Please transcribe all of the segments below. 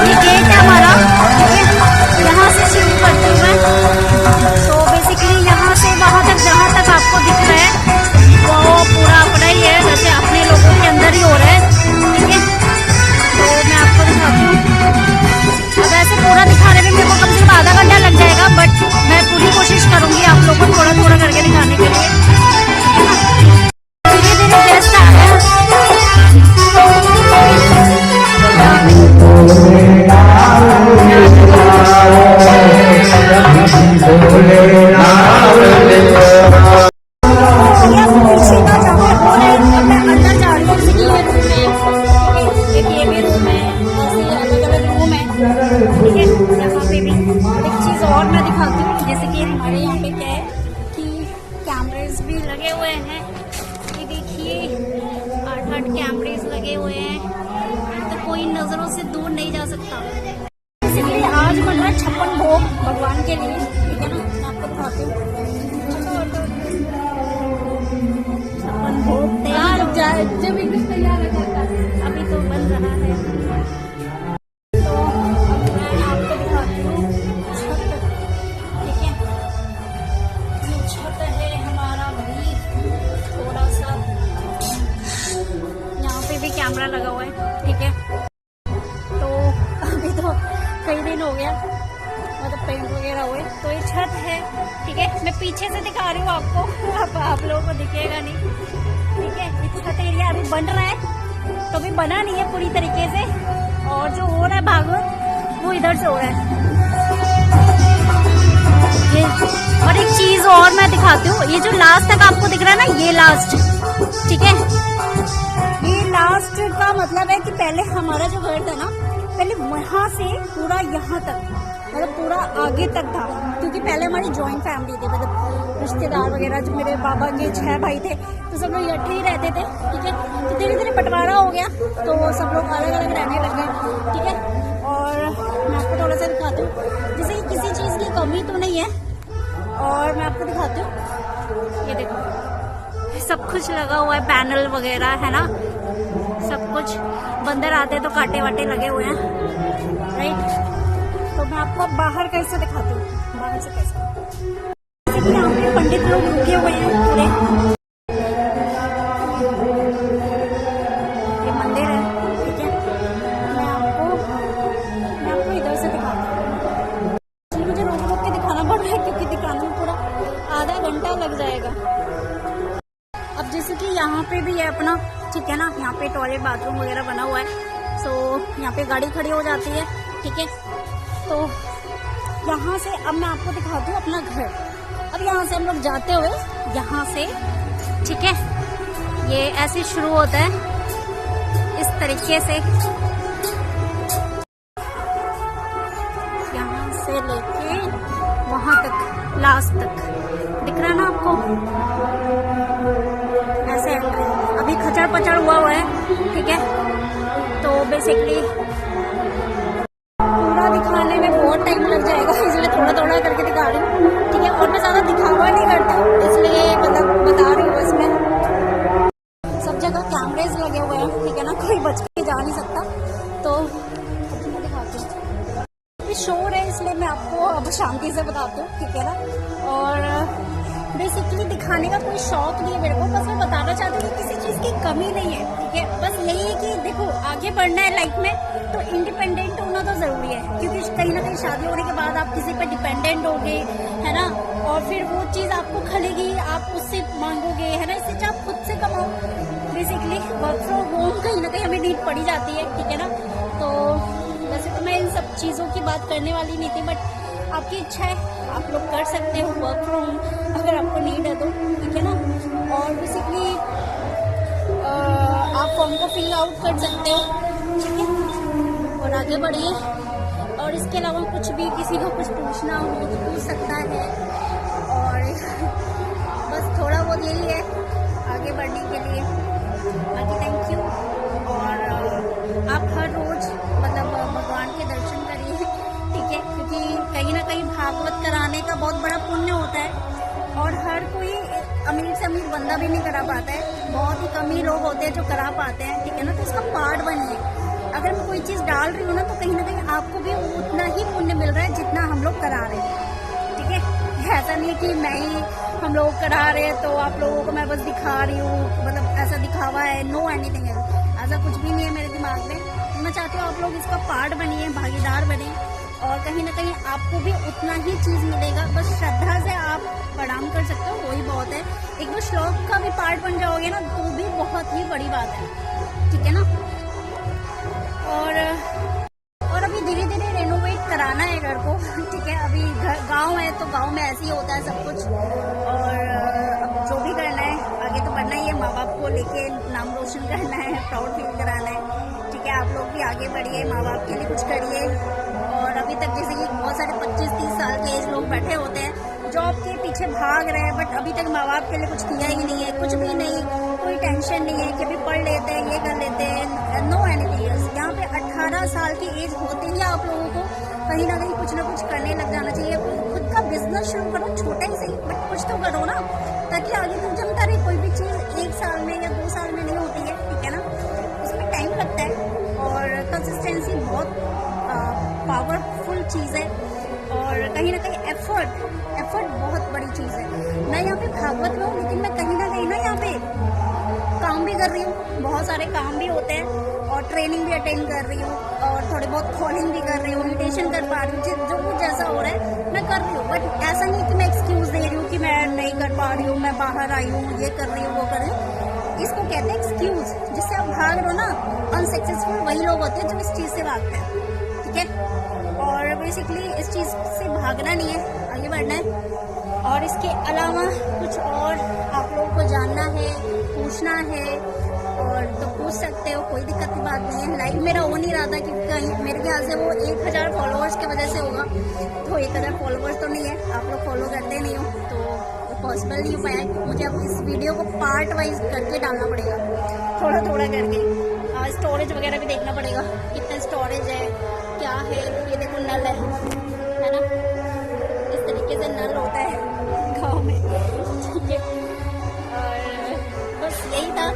ये गेट है हमारा, यहाँ से शुरू करती हूँ मैं। तो बेसिकली यहाँ से वहाँ तक जहाँ तक आपको दिख रहा है वो पूरा अपना ही है, जैसे अपने लोगों के अंदर ही हो रहा है, ठीक है। तो मैं आपको दिखाती हूँ। अब ऐसे पूरा दिखाने में मेरे को कम से कम आधा घंटा लग जाएगा, बट मैं पूरी कोशिश करूँगी आप लोगों को थोड़ा थोड़ा करके दिखाने के लिए। धीरे धीरे गेस्ट आ रहे हैं। कैमरेज भी लगे हुए हैं, ये देखिए 8 कैमरेज लगे हुए हैं, तो कोई नजरों से दूर नहीं जा सकता। इसलिए आज बन रहा है 56 भोग भगवान के लिए, ठीक है ना। मैं आपको दिखाती हूँ 56 भोग तैयार हो जाए, जब एकदम तैयार हो जाता है, अभी तो बन रहा है। तो अब मैं आपको दिखाती हूँ छत, ठीक है। ये छत है हमारा भाई, थोड़ा सा यहाँ पे भी कैमरा लगा हुआ है, ठीक है। तो अभी तो कई दिन हो गया, मतलब पेंट वगैरह हुए, तो ये छत है, ठीक है। मैं पीछे से दिखा रही हूँ आपको, आप लोगों को दिखेगा नहीं, ठीक है। ये छत एरिया अभी बन रहा है, तो अभी बना नहीं है पूरी तरीके से, और जो हो रहा है भागवत वो इधर से हो रहा है ये। और एक चीज और मैं दिखाती हूँ, ये जो लास्ट तक आपको दिख रहा है ना, ये लास्ट, ठीक है। ये लास्ट का मतलब है कि पहले हमारा जो घर था ना, पहले वहां से पूरा यहाँ तक, मतलब पूरा आगे तक था, क्योंकि पहले हमारी जॉइंट फैमिली थी, मतलब रिश्तेदार वगैरह जो मेरे बाबा के 6 भाई थे, तो सब लोग इकट्ठे ही रहते थे, ठीक है। तो धीरे धीरे बंटवारा हो गया, तो सब लोग अलग अलग रहने लग गए, ठीक है। और मैं आपको थोड़ा सा दिखाती हूँ, जैसे किसी चीज़ की कमी तो नहीं है, और मैं आपको दिखाती हूँ, ये देखो सब कुछ लगा हुआ है, पैनल वगैरह है ना, सब कुछ। बंदर आते तो कांटे वाटे लगे हुए हैं, राइट। तो मैं आपको अब बाहर कैसे दिखाती हूँ, बाहर से कैसे। यहाँ पे पंडित लोग रुके हुए हैं पूरे, ये मंदिर है, ठीक है। मैं आपको इधर से दिखाती हूँ। मुझे रोक रोक के दिखाना पड़ रहा है, क्योंकि दिखाने में पूरा आधा घंटा लग जाएगा। अब जैसे कि यहाँ पे भी है अपना, ठीक है ना, यहाँ पे टॉयलेट बाथरूम वगैरह बना हुआ है, सो यहाँ पे गाड़ी खड़ी हो जाती है, ठीक है। तो यहाँ से अब मैं आपको दिखाती हूँ अपना घर। अब यहाँ से हम लोग जाते हुए यहाँ से, ठीक है, ये ऐसे शुरू होता है इस तरीके से, यहाँ से लेके वहाँ तक, लास्ट तक दिख रहा है ना आपको, ऐसे अभी खचड़ पचड़ हुआ है, ठीक है। तो बेसिकली पूरा दिखाने में बहुत टाइम लग जाएगा, इसलिए थोड़ा थोड़ा करके दिखा रही हूँ, ठीक है। और मैं ज़्यादा दिखावा नहीं करता, इसलिए मतलब बता रही हूँ। इसमें सब जगह कैमरेज लगे हुए हैं, ठीक है ना, कोई बच के जा नहीं सकता। तो अब मैं दिखाती हूँ, अभी शोर है इसलिए मैं आपको अब शांति से बताती हूँ, ठीक है ना। और बेसिकली दिखाने का कोई शौक नहीं है मेरे को, बस मैं बताना चाहती हूँ कि किसी चीज़ की कमी नहीं है, ठीक है। बस यही है कि देखो आगे बढ़ना है लाइफ में, तो इंडिपेंडेंट होना तो ज़रूरी है, क्योंकि कहीं ना कहीं शादी होने के बाद आप किसी पर डिपेंडेंट होगे, है ना, और फिर वो चीज़ आपको खलेगी, आप उससे मांगोगे, है ना। इससे आप खुद से कमाओ, बेसिकली वर्क फ्रॉम होम कहीं ना कहीं हमें नीड पड़ी जाती है, ठीक है ना। तो वैसे तो मैं इन सब चीज़ों की बात करने वाली नहीं थी, बट आपकी इच्छा है, आप लोग कर सकते हो वर्क फ्रॉम, अगर आपको नीड है तो, ठीक है ना। और बेसिकली आप फॉर्म को फिल आउट कर सकते हो, ठीक है, और आगे बढ़िए। और इसके अलावा कुछ भी किसी को कुछ पूछना हो तो पूछ सकता है, और बस थोड़ा बहुत यही है आगे बढ़ने के लिए। बाकी थैंक यू। और आप हर रोज़ मतलब भगवान के दर्शन करिए, ठीक है, क्योंकि कहीं ना कहीं भागवत कराने का बहुत बड़ा पुण्य होता है, और हर कोई अमीर से अमीर बंदा भी नहीं करा पाता है, बहुत ही कम ही लोग होते हैं जो करा पाते हैं, ठीक है ना। तो उसका पार्ट बनिए, अगर मैं कोई चीज़ डाल रही हूँ ना, तो कहीं ना कहीं आपको भी उतना ही पुण्य मिल रहा है जितना हम लोग करा रहे हैं, ठीक है। ऐसा नहीं कि मैं ही हम लोग करा रहे हैं तो आप लोगों को मैं बस दिखा रही हूँ, मतलब ऐसा दिखावा है, नो एनीथिंग एल्स, ऐसा कुछ भी नहीं है मेरे दिमाग में। मैं चाहती हूँ आप लोग इसका पार्ट बनिए, भागीदार बने, और कहीं ना कहीं आपको भी उतना ही चीज़ मिलेगा। बस श्रद्धा से आप प्रणाम कर सकते हो, वही बहुत है। एक दो श्लोक का भी पार्ट बन जाओगे ना तो भी बहुत ही बड़ी बात है, ठीक है ना। और अभी धीरे धीरे रेनोवेट कराना है घर को, ठीक है। अभी गांव है तो गांव में ऐसे ही होता है सब कुछ, और अब जो भी करना है आगे तो बढ़ना ही है, माँ बाप को लेके नाम रोशन करना है, प्राउड फील कराना है, ठीक है। आप लोग भी आगे बढ़िए, माँ बाप के लिए कुछ करिए। और अभी तक जैसे कि बहुत सारे 25-30 साल के एज लोग बैठे होते हैं जॉब के पीछे भाग रहे हैं, बट अभी तक माँ बाप के लिए कुछ किया ही नहीं है, कुछ भी नहीं, कोई टेंशन नहीं है कि अभी पढ़ लेते हैं, ये कर लेते हैं, नो एनीथिंग एल्स। यहाँ पे 18 साल की एज होते ही आप लोगों को कहीं ना कहीं कुछ ना कुछ करने लग जाना चाहिए। खुद का बिजनेस शुरू करो, छोटा ही सही, बट कुछ तो करो ना, ताकि आगे तुम जमता रहे। कोई भी चीज़ 1 साल में या 2 साल में नहीं होती है, ठीक है ना, उसमें टाइम लगता है। और कंसिस्टेंसी बहुत पावरफुल चीज़ है, और कहीं ना कहीं एफर्ट बहुत बड़ी चीज़ है। मैं यहाँ पे भागवत में हूँ, लेकिन मैं कहीं ना यहाँ पे काम भी कर रही हूँ, बहुत सारे काम भी होते हैं, और ट्रेनिंग भी अटेंड कर रही हूँ, और थोड़े बहुत कॉलिंग भी कर रही हूँ, मेडिटेशन कर पा रही हूँ, जो कुछ जैसा हो रहा है मैं कर रही हूँ। बट ऐसा नहीं कि मैं एक्सक्यूज़ दे रही हूँ कि मैं नहीं कर पा रही हूँ, मैं बाहर आई हूँ, ये कर रही हूँ, वो कर रही हूँ। इसको कहते हैं एक्सक्यूज़, जिससे आप भाग रहे हो ना। अनसक्सेसफुल वही लोग होते हैं जो इस चीज़ से भागते हैं, ठीक है। और बेसिकली इस चीज़ से भागना नहीं है, आगे बढ़ना है। और इसके अलावा कुछ और आप लोगों को जानना है, पूछना है, और तो पूछ सकते हो, कोई दिक्कत की बात नहीं है। लाइव मेरा हो नहीं रहा था क्योंकि कहीं मेरे ख्याल से वो 1000 फॉलोअर्स की वजह से होगा, तो 1000 फॉलोअर्स तो नहीं है, आप लोग फॉलो करते नहीं हो, तो पॉसिबल नहीं हो पाया। मुझे अब इस वीडियो को पार्ट वाइज करके डालना पड़ेगा, थोड़ा थोड़ा करके। स्टोरेज वगैरह भी देखना पड़ेगा, कितना स्टोरेज है, क्या है। ये देखो नल है ना, इस तरीके से नल होता है गाँव में, ठीक है। और बस यही था,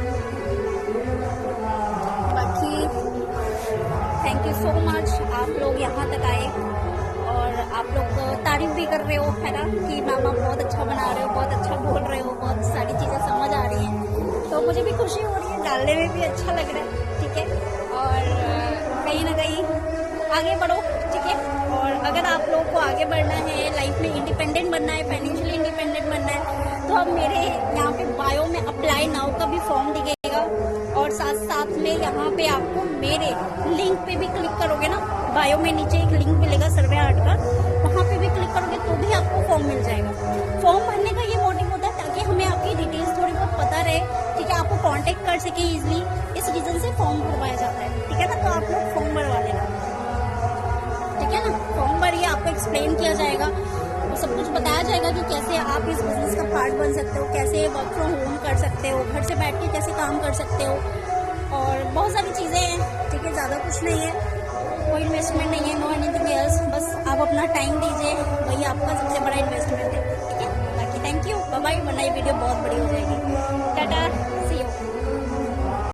बाकी थैंक यू सो मच, आप लोग यहाँ तक आए, और आप लोग तारीफ भी कर रहे हो, है ना, कि मामा बहुत अच्छा बना रहे हो, बहुत अच्छा बोल रहे हो, बहुत सारी चीज़ें समझ आ रही हैं, तो मुझे भी खुशी हो रही है, डालने में भी अच्छा लग रहा है, ठीक है। और कहीं ना कहीं आगे बढ़ो, ठीक है। और अगर आप लोग को आगे बढ़ना है, लाइफ में इंडिपेंडेंट बनना है, फाइनेंशियली इंडिपेंडेंट बनना है, तो अब मेरे यहाँ पे बायो में अप्लाई नाउ का भी फॉर्म दिखेगा, और साथ साथ में यहाँ पे आपको मेरे लिंक पे भी क्लिक करोगे ना, बायो में नीचे एक लिंक मिलेगा सर्वे आर्ट का, वहाँ पे भी क्लिक करोगे तो भी आपको फॉर्म मिल जाएगा। फॉर्म भरने का ये मोटिव होता है ताकि हमें आपकी डिटेल्स थोड़ी बहुत पता रहे, ठीक है, आपको कांटेक्ट कर सके इजीली, इस रीजन से फॉर्म भरवाया जाता है, ठीक है ना। तो आप लोग फॉर्म भरवा लेना, ठीक है ना। फॉर्म भरिए, आपको एक्सप्लेन किया जाएगा, तो सब कुछ बताया जाएगा कि कैसे आप इस बिजनेस का पार्ट बन सकते हो, कैसे वर्क फ्रॉम होम कर सकते हो, घर से बैठ के कैसे काम कर सकते हो, और बहुत सारी चीज़ें हैं, ठीक है। ज़्यादा कुछ नहीं है, कोई इन्वेस्टमेंट नहीं है, नो एनीथिंग एल्स, बस आप अपना टाइम दीजिए, वही आपका सबसे बड़ा इन्वेस्टमेंट है, ठीक है। बाकी थैंक यू, बाय बाय, वरना ये वीडियो बहुत बड़ी हो जाएगी।